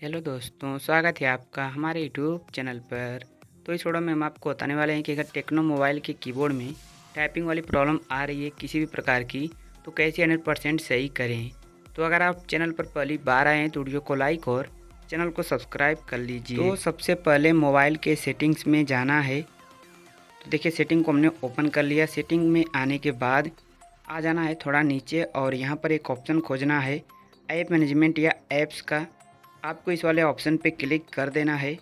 Hello दोस्तों, स्वागत है आपका हमारे यूट्यूब चैनल पर। तो इस वीडियो में हम आपको बताने वाले हैं कि अगर टेक्नो मोबाइल के कीबोर्ड में टाइपिंग वाली प्रॉब्लम आ रही है किसी भी प्रकार की, तो कैसे 100% सही करें। तो अगर आप चैनल पर पहली बार आए हैं तो वीडियो को लाइक और चैनल को सब्सक्राइब कर लीजिए। तो सबसे पहले मोबाइल के सेटिंग्स में जाना है। तो देखिए, सेटिंग को हमने ओपन कर लिया। सेटिंग में आने के बाद आ जाना है थोड़ा नीचे और यहाँ पर एक ऑप्शन खोजना है ऐप मैनेजमेंट या ऐप्स का। आपको इस वाले ऑप्शन पे क्लिक कर देना है।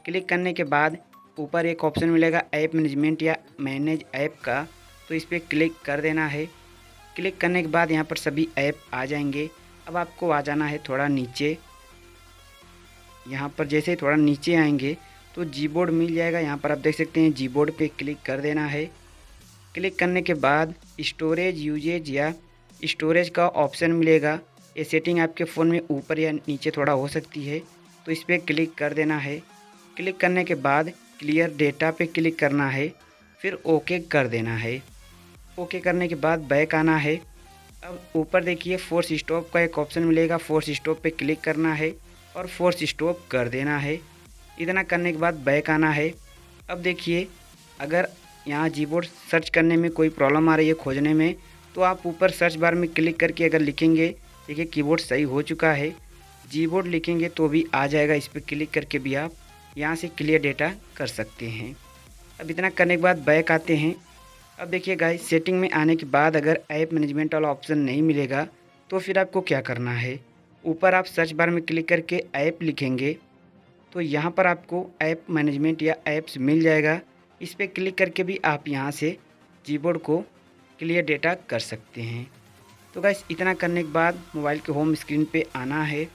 क्लिक करने के बाद ऊपर एक ऑप्शन मिलेगा ऐप मैनेजमेंट या मैनेज ऐप का, तो इस पर क्लिक कर देना है। क्लिक करने के बाद यहाँ पर सभी ऐप आ जाएंगे। अब आपको आ जाना है थोड़ा नीचे। यहाँ पर जैसे ही थोड़ा नीचे आएंगे तो जीबोर्ड मिल जाएगा। यहाँ पर आप देख सकते हैं, जीबोर्ड पे क्लिक कर देना है। क्लिक करने के बाद स्टोरेज यूजेज या स्टोरेज का ऑप्शन मिलेगा। ये सेटिंग आपके फ़ोन में ऊपर या नीचे थोड़ा हो सकती है, तो इस पर क्लिक कर देना है। क्लिक करने के बाद क्लियर डेटा पे क्लिक करना है, फिर ओके कर देना है। ओके करने के बाद बैक आना है। अब ऊपर देखिए फोर्स स्टॉप का एक ऑप्शन मिलेगा, फोर्स स्टॉप पे क्लिक करना है और फोर्स स्टॉप कर देना है। इतना करने के बाद बैक आना है। अब देखिए, अगर यहाँ कीबोर्ड सर्च करने में कोई प्रॉब्लम आ रही है खोजने में, तो आप ऊपर सर्च बार में क्लिक करके अगर लिखेंगे, देखिए कीबोर्ड सही हो चुका है। कीबोर्ड लिखेंगे तो भी आ जाएगा। इस पर क्लिक करके भी आप यहाँ से क्लियर डेटा कर सकते हैं। अब इतना करने के बाद बैक आते हैं। अब देखिए गाइस, सेटिंग में आने के बाद अगर ऐप मैनेजमेंट वाला ऑप्शन नहीं मिलेगा तो फिर आपको क्या करना है। ऊपर आप सर्च बार में क्लिक करके ऐप लिखेंगे तो यहाँ पर आपको ऐप मैनेजमेंट या ऐप्स मिल जाएगा। इस पर क्लिक करके भी आप यहाँ से कीबोर्ड को क्लियर डेटा कर सकते हैं। तो गाइस, इतना करने के बाद मोबाइल के होम स्क्रीन पे आना है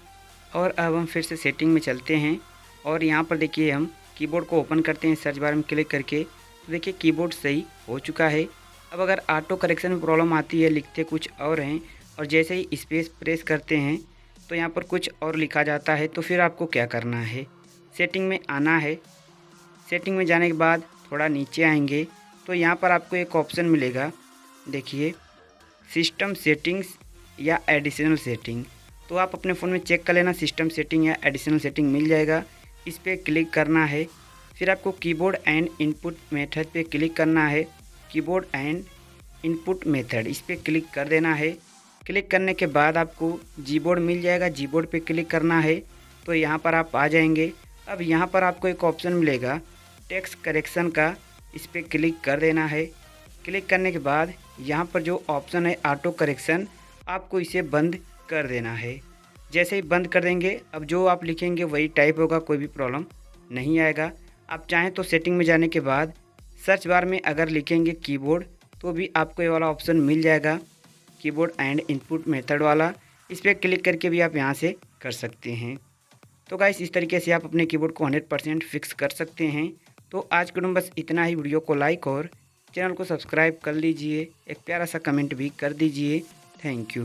और अब हम फिर से सेटिंग में चलते हैं और यहाँ पर देखिए हम कीबोर्ड को ओपन करते हैं सर्च बार में क्लिक करके। तो देखिए कीबोर्ड सही हो चुका है। अब अगर ऑटो करेक्शन में प्रॉब्लम आती है, लिखते कुछ और हैं और जैसे ही स्पेस प्रेस करते हैं तो यहाँ पर कुछ और लिखा जाता है, तो फिर आपको क्या करना है, सेटिंग में आना है। सेटिंग में जाने के बाद थोड़ा नीचे आएंगे तो यहाँ पर आपको एक ऑप्शन मिलेगा, देखिए सिस्टम सेटिंग्स या एडिशनल सेटिंग। तो आप अपने फ़ोन में चेक कर लेना, सिस्टम सेटिंग या एडिशनल सेटिंग मिल जाएगा। इस पर क्लिक करना है। फिर आपको कीबोर्ड एंड इनपुट मेथड पे क्लिक करना है। कीबोर्ड एंड इनपुट मेथड, इस पर क्लिक कर देना है। क्लिक करने के बाद आपको कीबोर्ड मिल जाएगा। कीबोर्ड पे क्लिक करना है तो यहाँ पर आप आ जाएंगे। अब यहाँ पर आपको एक ऑप्शन मिलेगा टेक्स्ट करेक्शन का, इस पर क्लिक कर देना है। क्लिक करने के बाद यहाँ पर जो ऑप्शन है ऑटो करेक्शन, आपको इसे बंद कर देना है। जैसे ही बंद कर देंगे, अब जो आप लिखेंगे वही टाइप होगा, कोई भी प्रॉब्लम नहीं आएगा। आप चाहें तो सेटिंग में जाने के बाद सर्च बार में अगर लिखेंगे कीबोर्ड तो भी आपको ये वाला ऑप्शन मिल जाएगा, कीबोर्ड एंड इनपुट मेथड वाला। इस पर क्लिक करके भी आप यहाँ से कर सकते हैं। तो गाइस, इस तरीके से आप अपने कीबोर्ड को 100% फिक्स कर सकते हैं। तो आज के बस इतना ही। वीडियो को लाइक और चैनल को सब्सक्राइब कर लीजिए। एक प्यारा सा कमेंट भी कर दीजिए। Thank you.